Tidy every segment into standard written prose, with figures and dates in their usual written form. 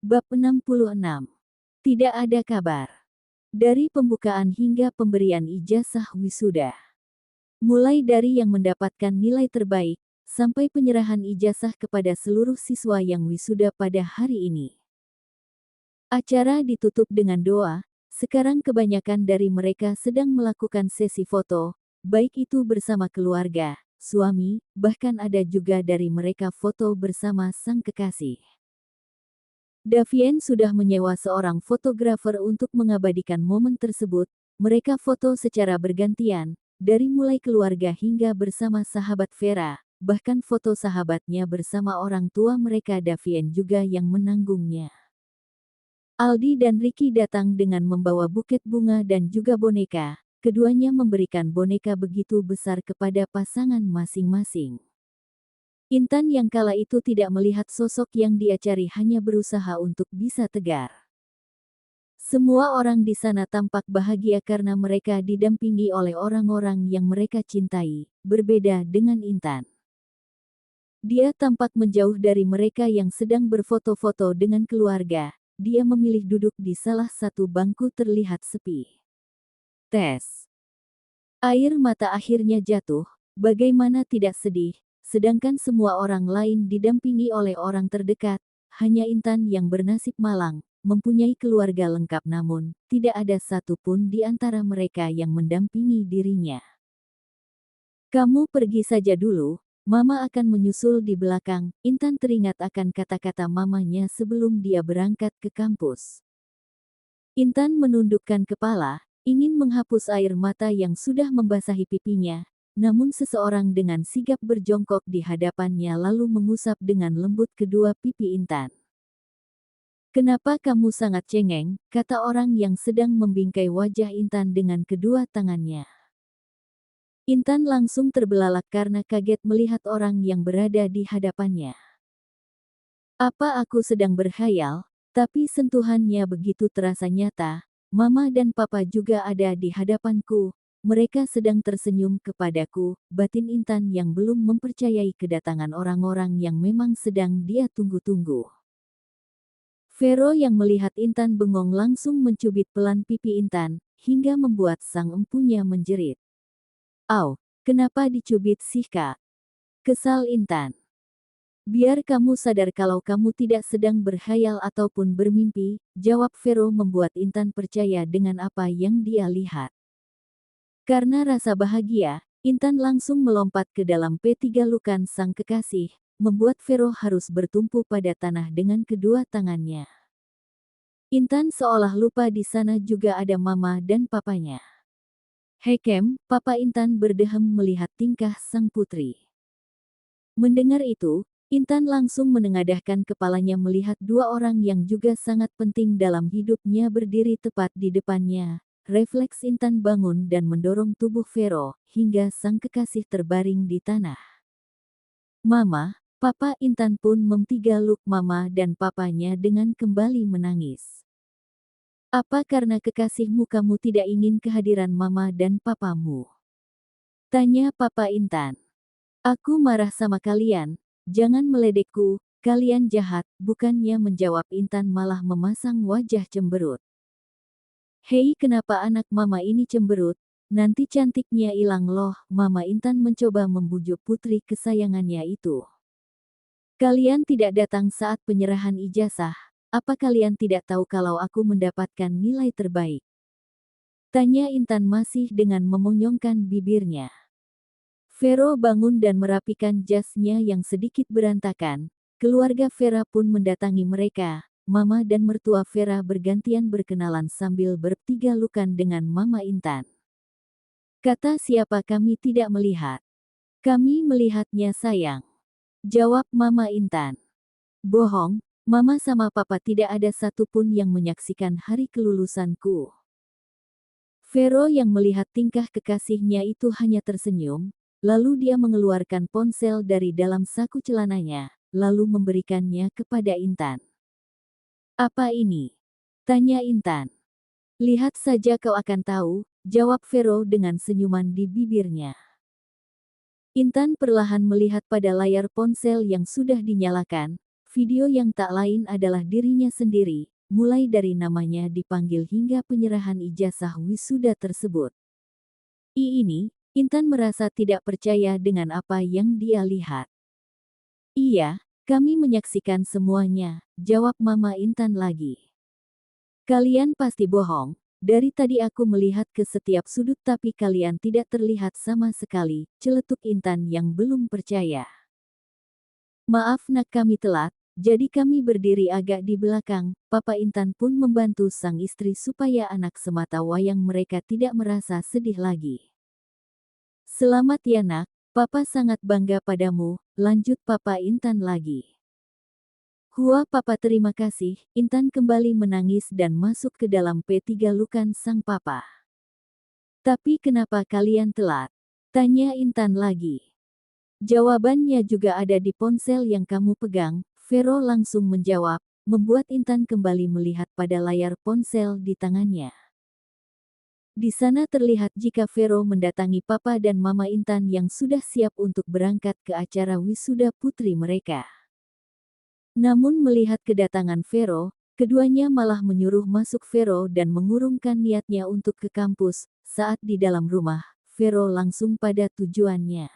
Bab 66. Tidak ada kabar. Dari pembukaan hingga pemberian ijazah wisuda. Mulai dari yang mendapatkan nilai terbaik, sampai penyerahan ijazah kepada seluruh siswa yang wisuda pada hari ini. Acara ditutup dengan doa. Sekarang kebanyakan dari mereka sedang melakukan sesi foto, baik itu bersama keluarga, suami, bahkan ada juga dari mereka foto bersama sang kekasih. Davien sudah menyewa seorang fotografer untuk mengabadikan momen tersebut. Mereka foto secara bergantian, dari mulai keluarga hingga bersama sahabat Vera, bahkan foto sahabatnya bersama orang tua mereka Davien juga yang menanggungnya. Aldi dan Ricky datang dengan membawa buket bunga dan juga boneka. Keduanya memberikan boneka begitu besar kepada pasangan masing-masing. Intan yang kala itu tidak melihat sosok yang dia cari, hanya berusaha untuk bisa tegar. Semua orang di sana tampak bahagia karena mereka didampingi oleh orang-orang yang mereka cintai, berbeda dengan Intan. Dia tampak menjauh dari mereka yang sedang berfoto-foto dengan keluarga. Dia memilih duduk di salah satu bangku terlihat sepi. Tes. Air mata akhirnya jatuh, bagaimana tidak sedih. Sedangkan semua orang lain didampingi oleh orang terdekat, hanya Intan yang bernasib malang, mempunyai keluarga lengkap namun, tidak ada satupun di antara mereka yang mendampingi dirinya. Kamu pergi saja dulu, Mama akan menyusul di belakang. Intan teringat akan kata-kata mamanya sebelum dia berangkat ke kampus. Intan menundukkan kepala, ingin menghapus air mata yang sudah membasahi pipinya. Namun seseorang dengan sigap berjongkok di hadapannya lalu mengusap dengan lembut kedua pipi Intan. Kenapa kamu sangat cengeng, kata orang yang sedang membingkai wajah Intan dengan kedua tangannya. Intan langsung terbelalak karena kaget melihat orang yang berada di hadapannya. Apa aku sedang berkhayal? Tapi sentuhannya begitu terasa nyata. Mama dan Papa juga ada di hadapanku. Mereka sedang tersenyum kepadaku, batin Intan yang belum mempercayai kedatangan orang-orang yang memang sedang dia tunggu-tunggu. Vero yang melihat Intan bengong langsung mencubit pelan pipi Intan, hingga membuat sang empunya menjerit. Au, kenapa dicubit sih Kak? Kesal Intan. Biar kamu sadar kalau kamu tidak sedang berkhayal ataupun bermimpi, jawab Vero membuat Intan percaya dengan apa yang dia lihat. Karena rasa bahagia, Intan langsung melompat ke dalam P3 lukan sang kekasih, membuat Vero harus bertumpu pada tanah dengan kedua tangannya. Intan seolah lupa di sana juga ada Mama dan Papanya. Hekem, Papa Intan berdehem melihat tingkah sang putri. Mendengar itu, Intan langsung menengadahkan kepalanya melihat dua orang yang juga sangat penting dalam hidupnya berdiri tepat di depannya. Refleks Intan bangun dan mendorong tubuh Vero, hingga sang kekasih terbaring di tanah. Mama, Papa Intan pun mempeluk Mama dan Papanya dengan kembali menangis. Apa karena kekasihmu kamu tidak ingin kehadiran Mama dan Papamu? Tanya Papa Intan. Aku marah sama kalian, jangan meledekku, kalian jahat, bukannya menjawab Intan malah memasang wajah cemberut. Hei, kenapa anak Mama ini cemberut? Nanti cantiknya hilang loh. Mama Intan mencoba membujuk putri kesayangannya itu. Kalian tidak datang saat penyerahan ijazah. Apa kalian tidak tahu kalau aku mendapatkan nilai terbaik? Tanya Intan masih dengan memonyongkan bibirnya. Vero bangun dan merapikan jasnya yang sedikit berantakan. Keluarga Vera pun mendatangi mereka. Mama dan mertua Vera bergantian berkenalan sambil bertiga lukan dengan Mama Intan. Kata siapa kami tidak melihat. Kami melihatnya sayang. Jawab Mama Intan. Bohong, Mama sama Papa tidak ada satupun yang menyaksikan hari kelulusanku. Vero yang melihat tingkah kekasihnya itu hanya tersenyum, lalu dia mengeluarkan ponsel dari dalam saku celananya, lalu memberikannya kepada Intan. Apa ini? Tanya Intan. Lihat saja kau akan tahu, jawab Vero dengan senyuman di bibirnya. Intan perlahan melihat pada layar ponsel yang sudah dinyalakan. video yang tak lain adalah dirinya sendiri, mulai dari namanya dipanggil hingga penyerahan ijazah wisuda tersebut. Ini, Intan merasa tidak percaya dengan apa yang dia lihat. Iya, kami menyaksikan semuanya, jawab Mama Intan lagi. Kalian pasti bohong. Dari tadi aku melihat ke setiap sudut tapi kalian tidak terlihat sama sekali, celetuk Intan yang belum percaya. Maaf nak kami telat, jadi kami berdiri agak di belakang. Papa Intan pun membantu sang istri supaya anak semata wayang mereka tidak merasa sedih lagi. Selamat ya nak, Papa sangat bangga padamu, lanjut Papa Intan lagi. Hua Papa terima kasih, Intan kembali menangis dan masuk ke dalam P3 lukan sang papa. Tapi kenapa kalian telat? Tanya Intan lagi. Jawabannya juga ada di ponsel yang kamu pegang, Vero langsung menjawab, membuat Intan kembali melihat pada layar ponsel di tangannya. Di sana terlihat jika Vero mendatangi Papa dan Mama Intan yang sudah siap untuk berangkat ke acara wisuda putri mereka. Namun melihat kedatangan Vero, keduanya malah menyuruh masuk Vero dan mengurungkan niatnya untuk ke kampus. Saat di dalam rumah, Vero langsung pada tujuannya.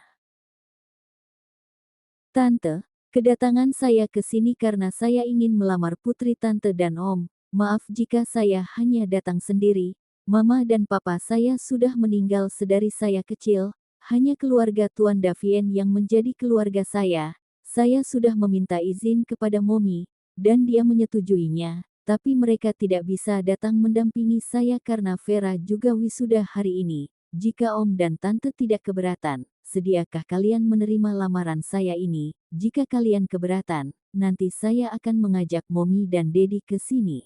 Tante, kedatangan saya ke sini karena saya ingin melamar putri Tante dan Om. Maaf jika saya hanya datang sendiri. Mama dan Papa saya sudah meninggal sedari saya kecil. Hanya keluarga Tuan Davien yang menjadi keluarga saya. Saya sudah meminta izin kepada Momi, dan dia menyetujuinya, tapi mereka tidak bisa datang mendampingi saya karena Vera juga wisuda hari ini. Jika Om dan Tante tidak keberatan, sediakah kalian menerima lamaran saya ini? Jika kalian keberatan, nanti saya akan mengajak Momi dan Dedi ke sini.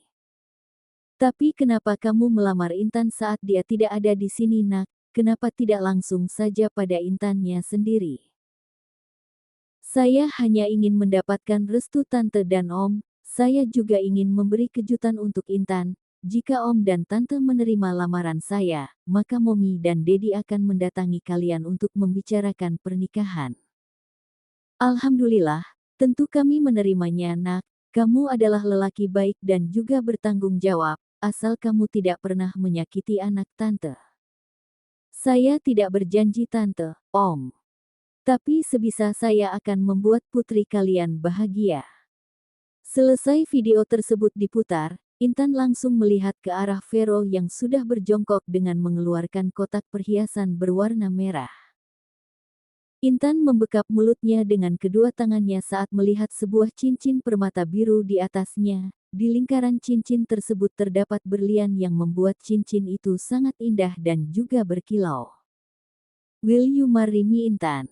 Tapi kenapa kamu melamar Intan saat dia tidak ada di sini nak? Kenapa tidak langsung saja pada Intannya sendiri? Saya hanya ingin mendapatkan restu Tante dan Om, saya juga ingin memberi kejutan untuk Intan. Jika Om dan Tante menerima lamaran saya, maka Momi dan Dedi akan mendatangi kalian untuk membicarakan pernikahan. Alhamdulillah, tentu kami menerimanya nak, kamu adalah lelaki baik dan juga bertanggung jawab, asal kamu tidak pernah menyakiti anak Tante. Saya tidak berjanji Tante, Om. Tapi sebisa saya akan membuat putri kalian bahagia. Selesai video tersebut diputar, Intan langsung melihat ke arah Vero yang sudah berjongkok dengan mengeluarkan kotak perhiasan berwarna merah. Intan membekap mulutnya dengan kedua tangannya saat melihat sebuah cincin permata biru di atasnya. Di lingkaran cincin tersebut terdapat berlian yang membuat cincin itu sangat indah dan juga berkilau. Will you marry me Intan?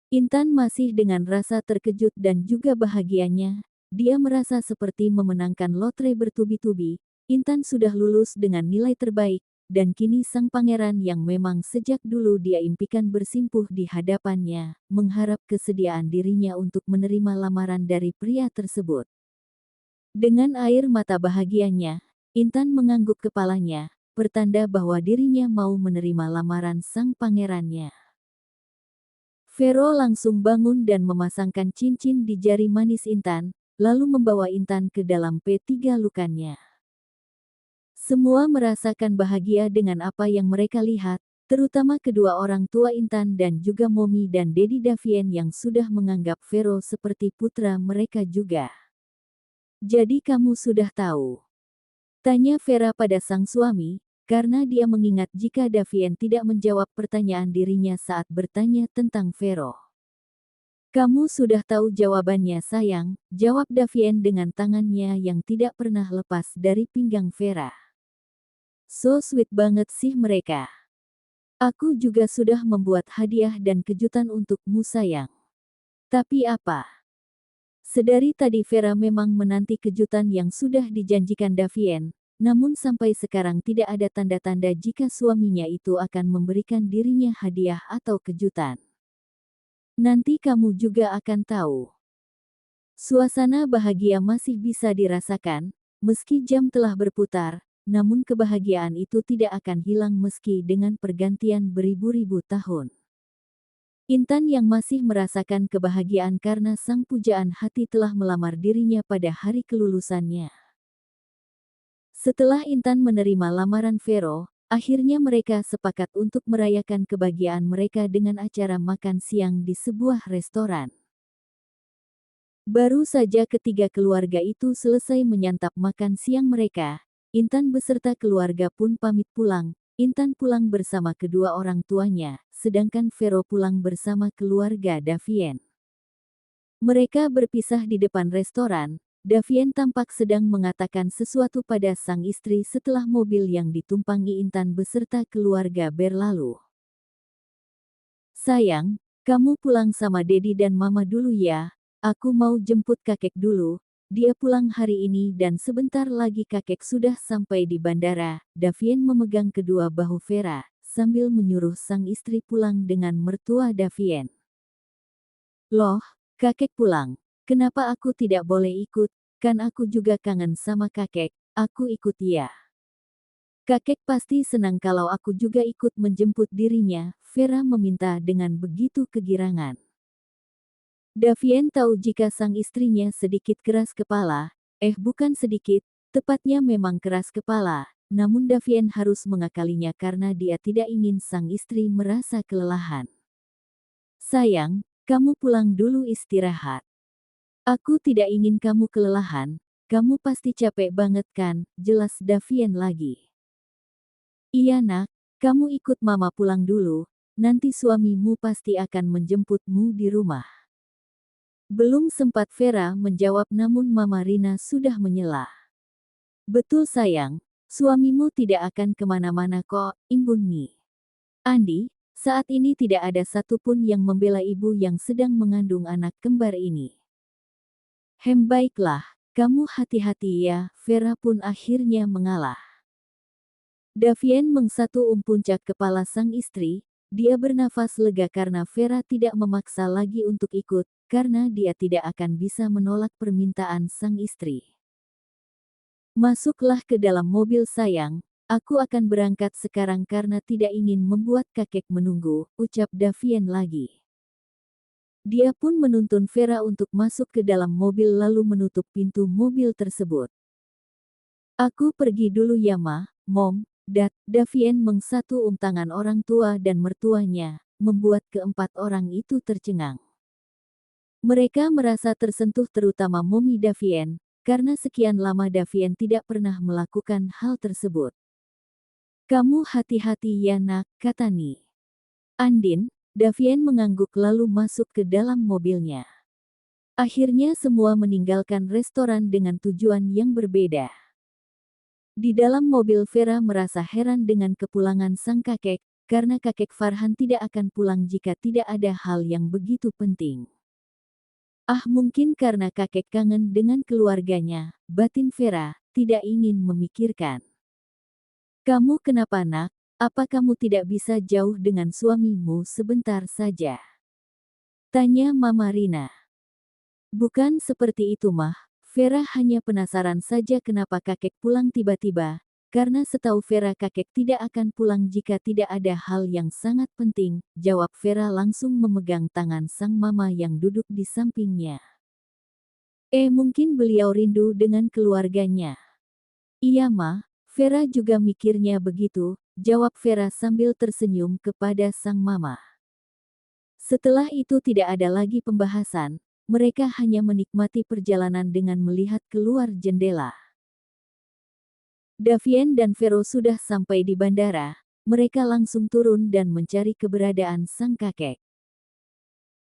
Intan masih dengan rasa terkejut dan juga bahagianya, dia merasa seperti memenangkan lotre bertubi-tubi. Intan sudah lulus dengan nilai terbaik, dan kini sang pangeran yang memang sejak dulu dia impikan bersimpuh di hadapannya, mengharap kesediaan dirinya untuk menerima lamaran dari pria tersebut. Dengan air mata bahagianya, Intan mengangguk kepalanya, pertanda bahwa dirinya mau menerima lamaran sang pangerannya. Vero langsung bangun dan memasangkan cincin di jari manis Intan, lalu membawa Intan ke dalam P3 lukannya. Semua merasakan bahagia dengan apa yang mereka lihat, terutama kedua orang tua Intan dan juga Momi dan Dedi Davien yang sudah menganggap Vero seperti putra mereka juga. Jadi kamu sudah tahu? Tanya Vera pada sang suami, karena dia mengingat jika Davien tidak menjawab pertanyaan dirinya saat bertanya tentang Vero. Kamu sudah tahu jawabannya sayang, jawab Davien dengan tangannya yang tidak pernah lepas dari pinggang Vera. So sweet banget sih mereka. Aku juga sudah membuat hadiah dan kejutan untukmu sayang. Tapi apa? Sedari tadi Vera memang menanti kejutan yang sudah dijanjikan Davien. Namun sampai sekarang tidak ada tanda-tanda jika suaminya itu akan memberikan dirinya hadiah atau kejutan. Nanti kamu juga akan tahu. Suasana bahagia masih bisa dirasakan, meski jam telah berputar, namun kebahagiaan itu tidak akan hilang meski dengan pergantian beribu-ribu tahun. Intan yang masih merasakan kebahagiaan karena sang pujaan hati telah melamar dirinya pada hari kelulusannya. Setelah Intan menerima lamaran Vero, akhirnya mereka sepakat untuk merayakan kebahagiaan mereka dengan acara makan siang di sebuah restoran. Baru saja ketiga keluarga itu selesai menyantap makan siang mereka, Intan beserta keluarga pun pamit pulang. Intan pulang bersama kedua orang tuanya, sedangkan Vero pulang bersama keluarga Davien. Mereka berpisah di depan restoran. Davien tampak sedang mengatakan sesuatu pada sang istri setelah mobil yang ditumpangi Intan beserta keluarga berlalu. "Sayang, kamu pulang sama Dedi dan Mama dulu ya. Aku mau jemput kakek dulu. Dia pulang hari ini dan sebentar lagi kakek sudah sampai di bandara." Davien memegang kedua bahu Vera, sambil menyuruh sang istri pulang dengan mertua Davien. "Loh, kakek pulang. Kenapa aku tidak boleh ikut? Kan aku juga kangen sama kakek." "Aku ikut ya. Kakek pasti senang kalau aku juga ikut menjemput dirinya," Vera meminta dengan begitu kegirangan. Davien tahu jika sang istrinya sedikit keras kepala, bukan sedikit, tepatnya memang keras kepala, namun Davien harus mengakalinya karena dia tidak ingin sang istri merasa kelelahan. "Sayang, kamu pulang dulu istirahat. Aku tidak ingin kamu kelelahan, kamu pasti capek banget kan?" jelas Davien lagi. "Iya nak, kamu ikut mama pulang dulu, nanti suamimu pasti akan menjemputmu di rumah." Belum sempat Vera menjawab namun Mama Rina sudah menyela. "Betul sayang, suamimu tidak akan kemana-mana kok, Imbun. Andi, saat ini tidak ada satupun yang membela ibu yang sedang mengandung anak kembar ini." Baiklah, kamu hati-hati ya." Vera pun akhirnya mengalah. Davien mengsatu puncak kepala sang istri, dia bernafas lega karena Vera tidak memaksa lagi untuk ikut, karena dia tidak akan bisa menolak permintaan sang istri. "Masuklah ke dalam mobil sayang, aku akan berangkat sekarang karena tidak ingin membuat kakek menunggu," ucap Davien lagi. Dia pun menuntun Vera untuk masuk ke dalam mobil lalu menutup pintu mobil tersebut. "Aku pergi dulu ya Ma, Mom, Dad." Davien mengsatu tangan orang tua dan mertuanya, membuat keempat orang itu tercengang. Mereka merasa tersentuh terutama Momi Davien, karena sekian lama Davien tidak pernah melakukan hal tersebut. "Kamu hati-hati ya nak," kata Ni. "Andin." Davien mengangguk lalu masuk ke dalam mobilnya. Akhirnya semua meninggalkan restoran dengan tujuan yang berbeda. Di dalam mobil Vera merasa heran dengan kepulangan sang kakek, karena kakek Farhan tidak akan pulang jika tidak ada hal yang begitu penting. Mungkin karena kakek kangen dengan keluarganya, batin Vera, tidak ingin memikirkan. "Kamu kenapa nak? Apa kamu tidak bisa jauh dengan suamimu sebentar saja?" tanya Mama Rina. "Bukan seperti itu Mah, Vera hanya penasaran saja kenapa kakek pulang tiba-tiba, karena setahu Vera kakek tidak akan pulang jika tidak ada hal yang sangat penting," jawab Vera langsung memegang tangan sang mama yang duduk di sampingnya. Mungkin beliau rindu dengan keluarganya." "Iya Ma, Vera juga mikirnya begitu," jawab Vera sambil tersenyum kepada sang mama. Setelah itu tidak ada lagi pembahasan, mereka hanya menikmati perjalanan dengan melihat keluar jendela. Davien dan Vero sudah sampai di bandara, mereka langsung turun dan mencari keberadaan sang kakek.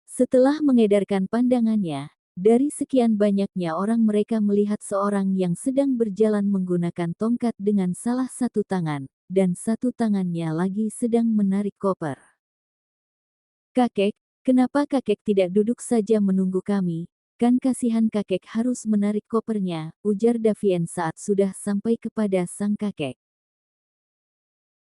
Setelah mengedarkan pandangannya, dari sekian banyaknya orang mereka melihat seorang yang sedang berjalan menggunakan tongkat dengan salah satu tangan, dan satu tangannya lagi sedang menarik koper. "Kakek, kenapa kakek tidak duduk saja menunggu kami? Kan kasihan kakek harus menarik kopernya," ujar Davien saat sudah sampai kepada sang kakek.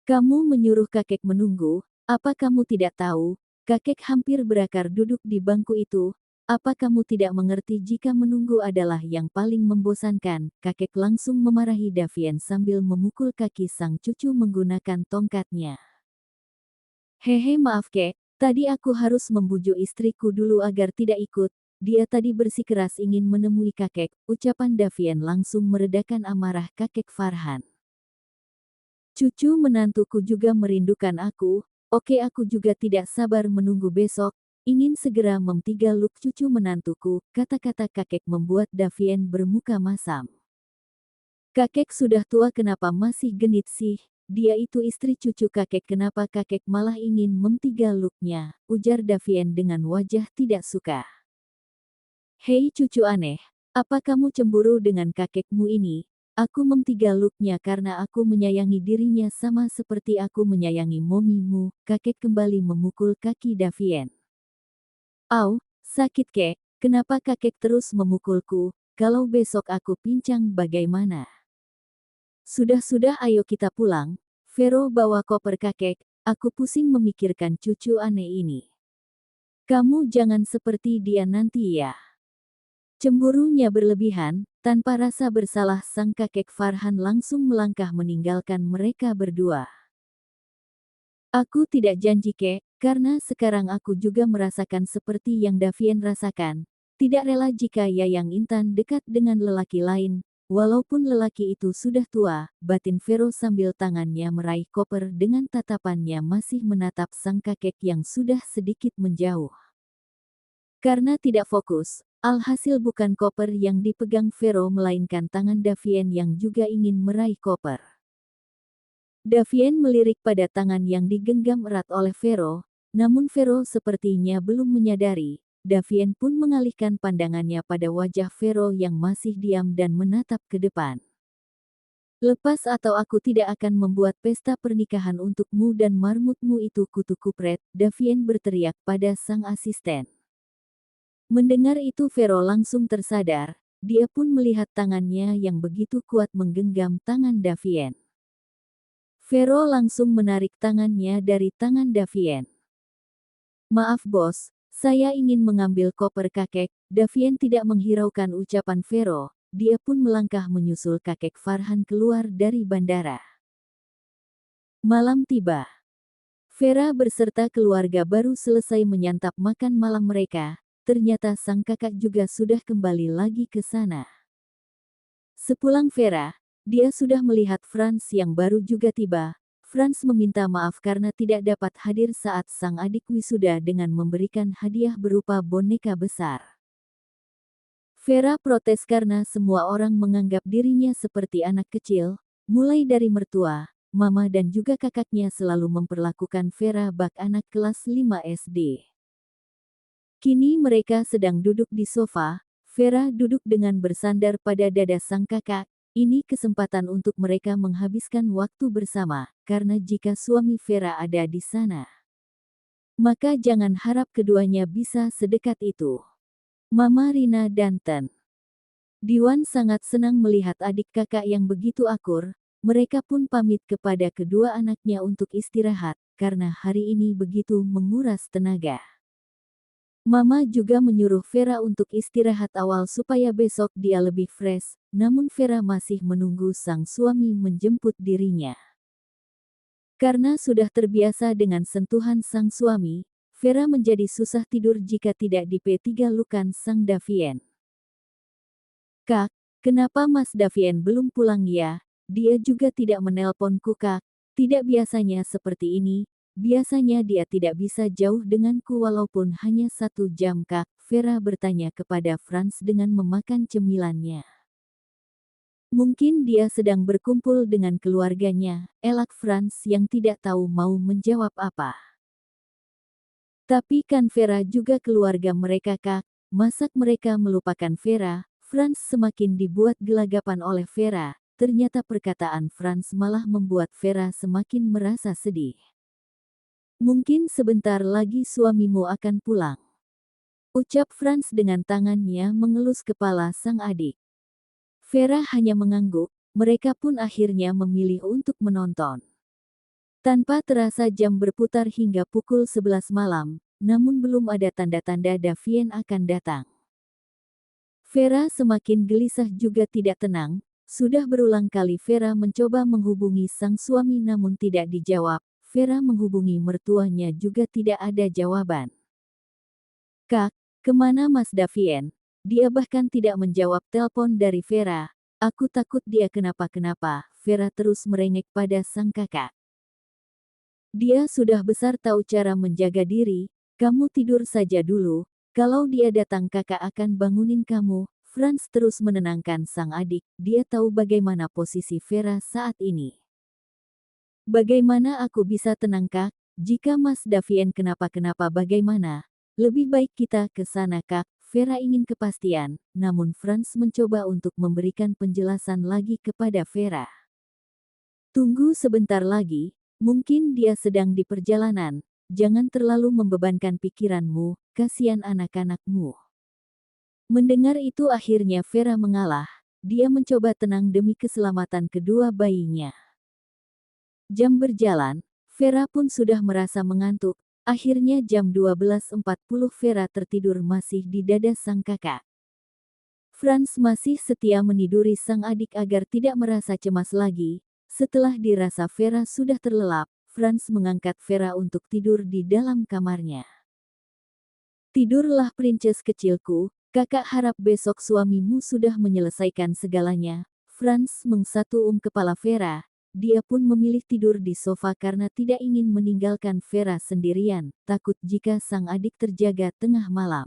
"Kamu menyuruh kakek menunggu, apa kamu tidak tahu? Kakek hampir berakar duduk di bangku itu. Apa kamu tidak mengerti jika menunggu adalah yang paling membosankan?" Kakek langsung memarahi Davien sambil memukul kaki sang cucu menggunakan tongkatnya. "Hehe maaf kek, Tadi aku harus membujuk istriku dulu agar tidak ikut. Dia tadi bersikeras ingin menemui kakek. Ucapan Davien langsung meredakan amarah kakek Farhan. Cucu menantuku juga merindukan aku. Oke, aku juga tidak sabar menunggu besok. Ingin segera memtigaluk cucu menantuku. Kata-kata kakek membuat Davien bermuka masam. Kakek sudah tua, kenapa masih genit sih? Dia itu istri cucu kakek, kenapa kakek malah ingin memtigaluknya? Ujar Davien dengan wajah tidak suka. Hei cucu aneh, apa kamu cemburu dengan kakekmu ini? Aku memtigaluknya karena aku menyayangi dirinya sama seperti aku menyayangi momimu. Kakek kembali memukul kaki Davien. Au, sakit kek, kenapa kakek terus memukulku? Kalau besok aku pincang bagaimana? Sudah-sudah, ayo kita pulang. Vero bawa koper kakek, aku pusing memikirkan cucu aneh ini. Kamu jangan seperti dia nanti ya. Cemburunya berlebihan, tanpa rasa bersalah sang kakek Farhan langsung melangkah meninggalkan mereka berdua. Aku tidak janji kek, karena sekarang aku juga merasakan seperti yang Davien rasakan. Tidak rela jika Yayang Intan dekat dengan lelaki lain. Walaupun lelaki itu sudah tua, batin Vero sambil tangannya meraih koper dengan tatapannya masih menatap sang kakek yang sudah sedikit menjauh. Karena tidak fokus, alhasil bukan koper yang dipegang Vero melainkan tangan Davien yang juga ingin meraih koper. Davien melirik pada tangan yang digenggam erat oleh Vero, namun Vero sepertinya belum menyadari. Davien pun mengalihkan pandangannya pada wajah Vero yang masih diam dan menatap ke depan. Lepas atau aku tidak akan membuat pesta pernikahan untukmu dan marmutmu itu, kutu kupret, Davien berteriak pada sang asisten. Mendengar itu Vero langsung tersadar, dia pun melihat tangannya yang begitu kuat menggenggam tangan Davien. Vero langsung menarik tangannya dari tangan Davien. Maaf bos, saya ingin mengambil koper kakek. Davien tidak menghiraukan ucapan Vero, dia pun melangkah menyusul kakek Farhan keluar dari bandara. Malam tiba. Vera beserta keluarga baru selesai menyantap makan malam mereka, ternyata sang kakak juga sudah kembali lagi ke sana. Sepulang Vera, dia sudah melihat Franz yang baru juga tiba. Franz meminta maaf karena tidak dapat hadir saat sang adik wisuda dengan memberikan hadiah berupa boneka besar. Vera protes karena semua orang menganggap dirinya seperti anak kecil, mulai dari mertua, mama dan juga kakaknya selalu memperlakukan Vera bak anak kelas 5 SD. Kini mereka sedang duduk di sofa, Vera duduk dengan bersandar pada dada sang kakak. Ini kesempatan untuk mereka menghabiskan waktu bersama, karena jika suami Vera ada di sana, maka jangan harap keduanya bisa sedekat itu. Mama Rina dan Ten Diwan sangat senang melihat adik kakak yang begitu akur. Mereka pun pamit kepada kedua anaknya untuk istirahat, karena hari ini begitu menguras tenaga. Mama juga menyuruh Vera untuk istirahat awal supaya besok dia lebih fresh, namun Vera masih menunggu sang suami menjemput dirinya. Karena sudah terbiasa dengan sentuhan sang suami, Vera menjadi susah tidur jika tidak dipetigalokan sang Davien. Kak, kenapa Mas Davien belum pulang ya? Dia juga tidak menelponku kak, tidak biasanya seperti ini. Biasanya dia tidak bisa jauh denganku walaupun hanya 1 jam kak, Vera bertanya kepada Franz dengan memakan cemilannya. Mungkin dia sedang berkumpul dengan keluarganya, elak Franz yang tidak tahu mau menjawab apa. Tapi kan Vera juga keluarga mereka kak, masak mereka melupakan Vera. Franz semakin dibuat gelagapan oleh Vera, ternyata perkataan Franz malah membuat Vera semakin merasa sedih. Mungkin sebentar lagi suamimu akan pulang. Ucap Franz dengan tangannya mengelus kepala sang adik. Vera hanya mengangguk, mereka pun akhirnya memilih untuk menonton. Tanpa terasa jam berputar hingga pukul 11 malam, namun belum ada tanda-tanda Davien akan datang. Vera semakin gelisah juga tidak tenang, sudah berulang kali Vera mencoba menghubungi sang suami namun tidak dijawab. Vera menghubungi mertuanya juga tidak ada jawaban. Kak, kemana Mas Davien? Dia bahkan tidak menjawab telepon dari Vera. Aku takut dia kenapa-kenapa. Vera terus merengek pada sang kakak. Dia sudah besar tahu cara menjaga diri. Kamu tidur saja dulu. Kalau dia datang kakak akan bangunin kamu. Franz terus menenangkan sang adik. Dia tahu bagaimana posisi Vera saat ini. Bagaimana aku bisa tenang kak? Jika Mas Davien kenapa-kenapa bagaimana? Lebih baik kita ke sana kak. Vera ingin kepastian, namun Franz mencoba untuk memberikan penjelasan lagi kepada Vera. Tunggu sebentar lagi, mungkin dia sedang di perjalanan. Jangan terlalu membebankan pikiranmu, kasihan anak-anakmu. Mendengar itu akhirnya Vera mengalah. Dia mencoba tenang demi keselamatan kedua bayinya. Jam berjalan, Vera pun sudah merasa mengantuk. Akhirnya jam 12.40 Vera tertidur masih di dada sang kakak. Franz masih setia meniduri sang adik agar tidak merasa cemas lagi. Setelah dirasa Vera sudah terlelap, Franz mengangkat Vera untuk tidur di dalam kamarnya. Tidurlah prinses kecilku, kakak harap besok suamimu sudah menyelesaikan segalanya. Franz mengsatuum kepala Vera. Dia pun memilih tidur di sofa karena tidak ingin meninggalkan Vera sendirian, takut jika sang adik terjaga tengah malam.